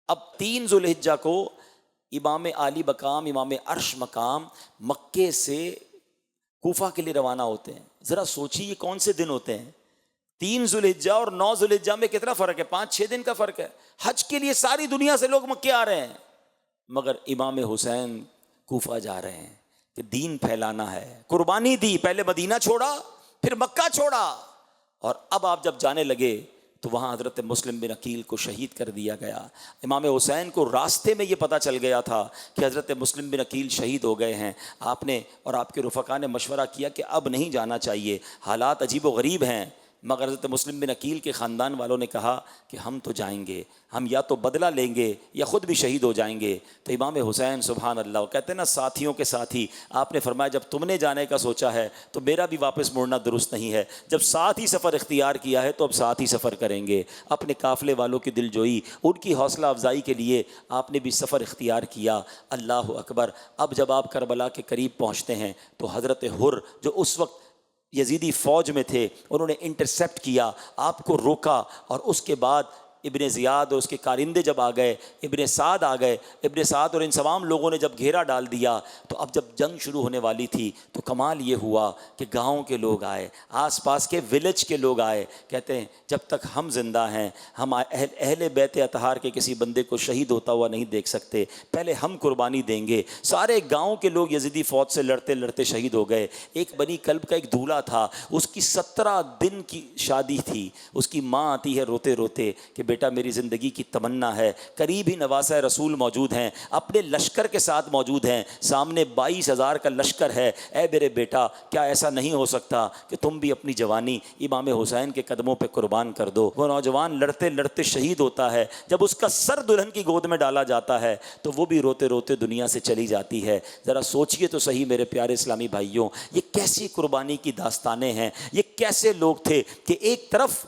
اب 3 ذوالحجہ کو امام عالی مقام، امام عرش مقام مکے سے کوفہ کے لیے روانہ ہوتے ہیں۔ ذرا سوچیے یہ کون سے دن ہوتے ہیں؟ 3 ذوالحجہ اور 9 ذوالحجہ میں کتنا فرق ہے؟ 5-6 دن کا فرق ہے۔ حج کے لیے ساری دنیا سے لوگ مکے آ رہے ہیں، مگر امام حسین کوفہ جا رہے ہیں کہ دین پھیلانا ہے۔ قربانی دی، پہلے مدینہ چھوڑا، پھر مکہ چھوڑا، اور اب آپ جب جانے لگے تو وہاں حضرت مسلم بن عقیل کو شہید کر دیا گیا۔ امام حسین کو راستے میں یہ پتہ چل گیا تھا کہ حضرت مسلم بن عقیل شہید ہو گئے ہیں۔ آپ نے اور آپ کے رفقا نے مشورہ کیا کہ اب نہیں جانا چاہیے، حالات عجیب و غریب ہیں، مگر حضرت مسلم بن عقیل کے خاندان والوں نے کہا کہ ہم تو جائیں گے، ہم یا تو بدلہ لیں گے یا خود بھی شہید ہو جائیں گے۔ تو امام حسین سبحان اللہ کہتے ہیں نا، ساتھیوں کے ساتھی، آپ نے فرمایا جب تم نے جانے کا سوچا ہے تو میرا بھی واپس مڑنا درست نہیں ہے، جب ساتھ ہی سفر اختیار کیا ہے تو اب ساتھ ہی سفر کریں گے۔ اپنے قافلے والوں کی دلجوئی، ان کی حوصلہ افزائی کے لیے آپ نے بھی سفر اختیار کیا۔ اللہ اکبر۔ اب جب آپ کربلا کے قریب پہنچتے ہیں تو حضرت حر جو اس وقت یزیدی فوج میں تھے، انہوں نے انٹرسیپٹ کیا، آپ کو روکا، اور اس کے بعد ابن زیاد اور اس کے کارندے جب آ گئے، ابن سعد آ گئے، ابن سعد اور ان تمام لوگوں نے جب گھیرا ڈال دیا، تو اب جب جنگ شروع ہونے والی تھی تو کمال یہ ہوا کہ گاؤں کے لوگ آئے، آس پاس کے ولیج کے لوگ آئے، کہتے ہیں جب تک ہم زندہ ہیں ہم اہل بیت اطہار کے کسی بندے کو شہید ہوتا ہوا نہیں دیکھ سکتے، پہلے ہم قربانی دیں گے۔ سارے گاؤں کے لوگ یزیدی فوج سے لڑتے لڑتے شہید ہو گئے۔ ایک بنی کلب کا ایک دولہا تھا، اس کی 17 دن کی شادی تھی، اس کی ماں آتی ہے روتے روتے کہ بیٹا میری زندگی کی تمنا ہے، قریب ہی نواسہ رسول موجود ہیں، اپنے لشکر کے ساتھ موجود ہیں، سامنے 22,000 کا لشکر ہے، اے میرے بیٹا کیا ایسا نہیں ہو سکتا کہ تم بھی اپنی جوانی امام حسین کے قدموں پہ قربان کر دو۔ وہ نوجوان لڑتے لڑتے شہید ہوتا ہے، جب اس کا سر دلہن کی گود میں ڈالا جاتا ہے تو وہ بھی روتے روتے دنیا سے چلی جاتی ہے۔ ذرا سوچئے تو صحیح میرے پیارے اسلامی بھائیوں، یہ کیسی قربانی کی داستانیں ہیں، یہ کیسے لوگ تھے کہ ایک طرف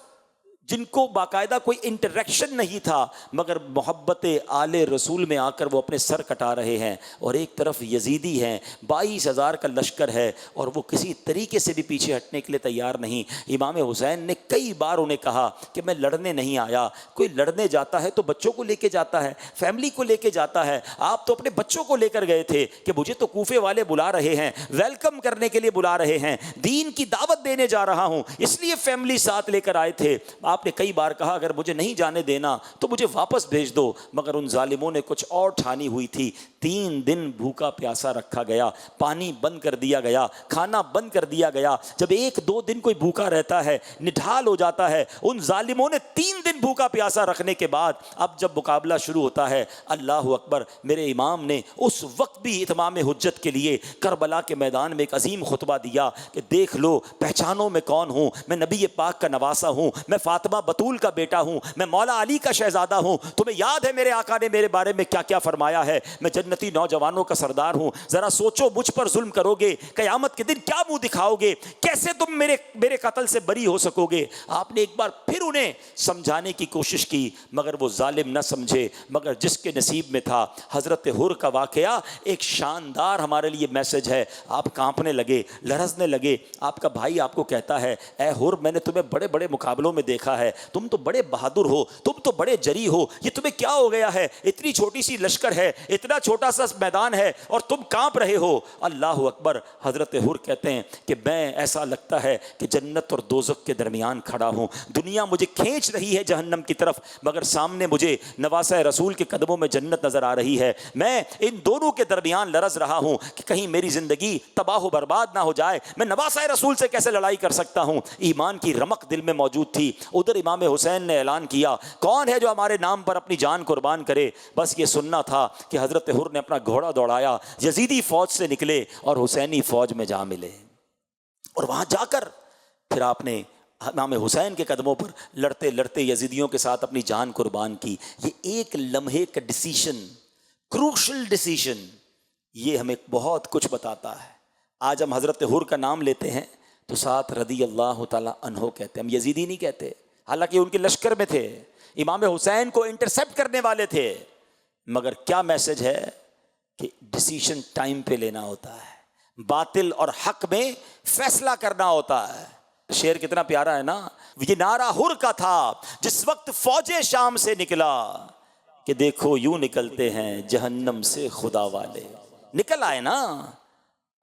جن کو باقاعدہ کوئی انٹریکشن نہیں تھا مگر محبت آل رسول میں آ کر وہ اپنے سر کٹا رہے ہیں، اور ایک طرف یزیدی ہیں، 22,000 کا لشکر ہے اور وہ کسی طریقے سے بھی پیچھے ہٹنے کے لیے تیار نہیں۔ امام حسین نے کئی بار انہیں کہا کہ میں لڑنے نہیں آیا، کوئی لڑنے جاتا ہے تو بچوں کو لے کے جاتا ہے، فیملی کو لے کے جاتا ہے، آپ تو اپنے بچوں کو لے کر گئے تھے کہ مجھے تو کوفے والے بلا رہے ہیں، ویلکم کرنے کے لیے بلا رہے ہیں، دین کی دعوت دینے جا رہا ہوں، اس لیے فیملی ساتھ لے کر آئے تھے۔ آپ نے کئی بار کہا اگر مجھے نہیں جانے دینا تو مجھے واپس بھیج دو، مگر ان ظالموں نے کچھ اور ٹھانی ہوئی تھی۔ 3 دن بھوکا پیاسا رکھا گیا، پانی بند کر دیا گیا، کھانا بند کر دیا گیا۔ جب 1-2 دن کوئی بھوکا رہتا ہے نڈھال ہو جاتا ہے، ان ظالموں نے 3 دن بھوکا پیاسا رکھنے کے بعد اب جب مقابلہ شروع ہوتا ہے، اللہ اکبر، میرے امام نے اس وقت بھی اتمام حجت کے لیے کربلا کے میدان میں ایک عظیم خطبہ دیا کہ دیکھ لو پہچانو میں کون ہوں، میں نبی پاک کا نواسہ ہوں، میں فاطمہ بطول کا بیٹا ہوں، میں مولا علی کا شہزادہ ہوں، تمہیں یاد ہے میرے آقا نے میرے بارے میں کیا کیا فرمایا ہے، میں جنتی نوجوانوں کا سردار ہوں، ذرا سوچو مجھ پر ظلم کرو گے قیامت کے دن کیا منہ دکھاؤ گے، کیسے تم میرے قتل سے بری ہو سکو گے۔ آپ نے ایک بار پھر انہیں سمجھانے کی کوشش کی مگر وہ ظالم نہ سمجھے، مگر جس کے نصیب میں تھا۔ حضرت حر کا واقعہ ایک شاندار ہمارے لیے میسج ہے۔ آپ کانپنے لگے، لرزنے لگے، آپ کا بھائی آپ کو کہتا ہے اے حر میں نے تمہیں بڑے بڑے مقابلوں میں دیکھا ہے، تم تو بڑے بہادر ہو، تم تو بڑے جری ہو، یہ تمہیں کیا ہو گیا ہے، اتنی چھوٹی سی لشکر ہے، اتنا چھوٹا سا میدان ہے اور تم کانپ رہے ہو۔ اللہ اکبر۔ حضرت حر کہتے ہیں کہ میں ایسا لگتا ہے کہ جنت اور دوزخ کے درمیان کھڑا ہوں، دنیا مجھے کھینچ رہی ہے جہنم کی طرف مگر سامنے مجھے نواسہ رسول کے قدموں میں جنت نظر آ رہی ہے، میں ان دونوں کے درمیان لرز رہا ہوں کہ کہیں میری زندگی تباہ و برباد نہ ہو جائے، میں نواسہ رسول سے کیسے لڑائی کر سکتا ہوں۔ ایمان کی رمق دل میں موجود تھی۔ ادھر امام حسین نے اعلان کیا کون ہے جو ہمارے نام پر اپنی جان قربان کرے، بس یہ سننا تھا کہ حضرت حر نے اپنا گھوڑا دوڑایا، یزیدی فوج سے نکلے اور حسینی فوج میں جا ملے، اور وہاں جا کر پھر آپ نے امام حسین کے قدموں پر لڑتے لڑتے یزیدیوں کے ساتھ اپنی جان قربان کی۔ یہ ایک لمحے کا ڈیسیشن، کروشل ڈیسیشن، یہ ہمیں بہت کچھ بتاتا ہے۔ آج ہم حضرت حر کا نام لیتے ہیں تو ساتھ رضی اللہ تعالیٰ عنہ کہتے ہیں، ہم یزیدی نہیں کہتے، حالانکہ ان کے لشکر میں تھے، امام حسین کو انٹرسیپٹ کرنے والے تھے، مگر کیا میسج ہے کہ ڈیسیشن ٹائم پہ لینا ہوتا ہے، باطل اور حق میں فیصلہ کرنا ہوتا ہے۔ شعر کتنا پیارا ہے نا، یہ نعرہ حر کا تھا جس وقت فوج شام سے نکلا، کہ دیکھو یوں نکلتے ہیں جہنم سے خدا والے. نکل آئے نا.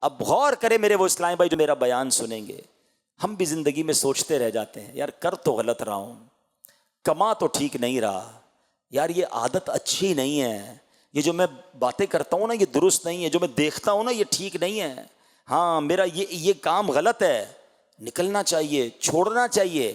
اب غور کرے میرے وہ اسلامی بھائی جو میرا بیان سنیں گے. ہم بھی زندگی میں سوچتے رہ جاتے ہیں یار کر تو غلط رہا ہوں, کما تو ٹھیک نہیں رہا, یار یہ عادت اچھی نہیں ہے, یہ جو میں باتیں کرتا ہوں نا یہ درست نہیں ہے, جو میں دیکھتا ہوں نا یہ ٹھیک نہیں ہے, ہاں میرا یہ کام غلط ہے, نکلنا چاہیے, چھوڑنا چاہیے.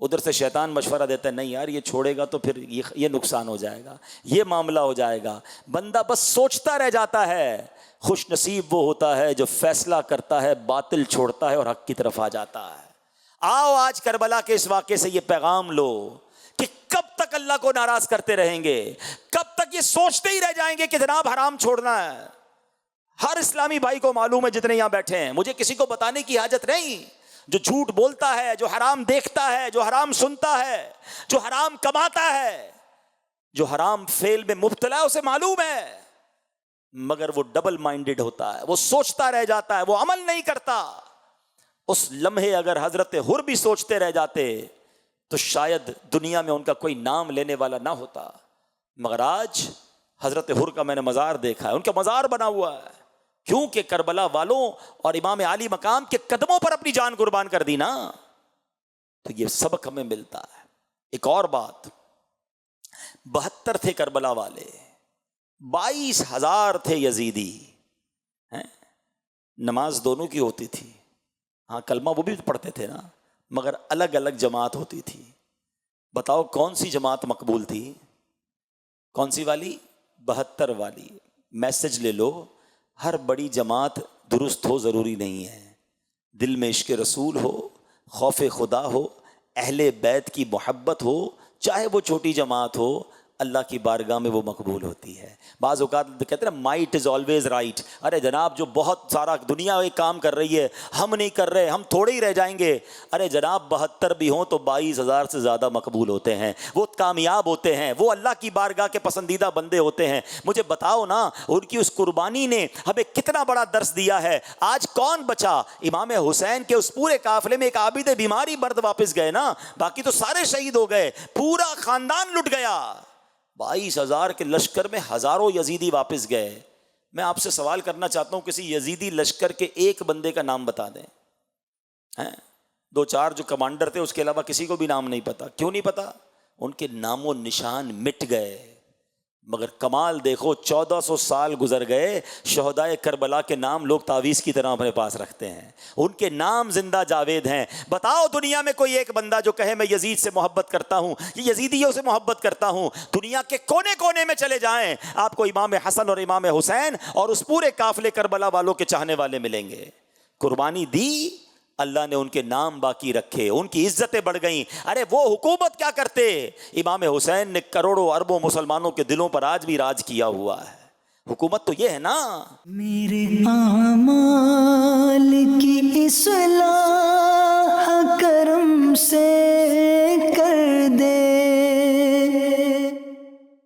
ادھر سے شیطان مشورہ دیتا ہے نہیں یار یہ چھوڑے گا تو پھر یہ نقصان ہو جائے گا, یہ معاملہ ہو جائے گا. بندہ بس سوچتا رہ جاتا ہے. خوش نصیب وہ ہوتا ہے جو فیصلہ کرتا ہے, باطل چھوڑتا ہے اور حق کی طرف آ جاتا ہے. آؤ آج کربلا کے اس واقعے سے یہ پیغام لو کہ کب تک اللہ کو ناراض کرتے رہیں گے, کب تک یہ سوچتے ہی رہ جائیں گے کہ جناب حرام چھوڑنا ہے. ہر اسلامی بھائی کو معلوم ہے جتنے یہاں بیٹھے ہیں, مجھے کسی کو بتانے کی حاجت نہیں. جو جھوٹ بولتا ہے, جو حرام دیکھتا ہے, جو حرام سنتا ہے, جو حرام کماتا ہے, جو حرام فعل میں مبتلا ہے, اسے معلوم ہے, مگر وہ ڈبل مائنڈڈ ہوتا ہے, وہ سوچتا رہ جاتا ہے, وہ عمل نہیں کرتا. اس لمحے اگر حضرت حر بھی سوچتے رہ جاتے تو شاید دنیا میں ان کا کوئی نام لینے والا نہ ہوتا. مگر آج حضرت حر کا میں نے مزار دیکھا ہے, ان کا مزار بنا ہوا ہے, کیونکہ کربلا والوں اور امام عالی مقام کے قدموں پر اپنی جان قربان کر دی نا. تو یہ سبق ہمیں ملتا ہے. ایک اور بات, 72 تھے کربلا والے, 22,000 تھے یزیدی. نماز دونوں کی ہوتی تھی, ہاں کلمہ وہ بھی پڑھتے تھے نا, مگر الگ الگ جماعت ہوتی تھی. بتاؤ کون سی جماعت مقبول تھی؟ کون سی والی؟ 72 والی. میسج لے لو, ہر بڑی جماعت درست ہو ضروری نہیں ہے. دل میں عشق رسول ہو, خوف خدا ہو, اہل بیت کی محبت ہو, چاہے وہ چھوٹی جماعت ہو, اللہ کی بارگاہ میں وہ مقبول ہوتی ہے. بعض اوقات کہتے ہیں نا مائٹ از آلویز رائٹ. ارے جناب جو بہت سارا دنیا ایک کام کر رہی ہے ہم نہیں کر رہے, ہم تھوڑے ہی رہ جائیں گے. ارے جناب 72 بھی ہوں تو 22,000 سے زیادہ مقبول ہوتے ہیں, وہ کامیاب ہوتے ہیں, وہ اللہ کی بارگاہ کے پسندیدہ بندے ہوتے ہیں. مجھے بتاؤ نا ان کی اس قربانی نے ہمیں کتنا بڑا درس دیا ہے. آج کون بچا؟ امام حسین کے اس پورے قافلے میں ایک عابد بیماری مرد واپس گئے نا, باقی تو سارے شہید ہو گئے, پورا خاندان لٹ گیا. 22,000 کے لشکر میں ہزاروں یزیدی واپس گئے. میں آپ سے سوال کرنا چاہتا ہوں, کسی یزیدی لشکر کے ایک بندے کا نام بتا دیں. 2-4 جو کمانڈر تھے اس کے علاوہ کسی کو بھی نام نہیں پتا. کیوں نہیں پتا؟ ان کے نام و نشان مٹ گئے. مگر کمال دیکھو, 1400 سال گزر گئے, شہدائے کربلا کے نام لوگ تعویذ کی طرح اپنے پاس رکھتے ہیں, ان کے نام زندہ جاوید ہیں. بتاؤ دنیا میں کوئی ایک بندہ جو کہے میں یزید سے محبت کرتا ہوں, یہ یزیدیوں سے محبت کرتا ہوں. دنیا کے کونے کونے میں چلے جائیں, آپ کو امام حسن اور امام حسین اور اس پورے قافلے کربلا والوں کے چاہنے والے ملیں گے. قربانی دی, اللہ نے ان کے نام باقی رکھے, ان کی عزتیں بڑھ گئیں. ارے وہ حکومت کیا کرتے, امام حسین نے کروڑوں اربوں مسلمانوں کے دلوں پر آج بھی راج کیا ہوا ہے. حکومت تو یہ ہے نا. میرے اعمال کی اصلاح کرم سے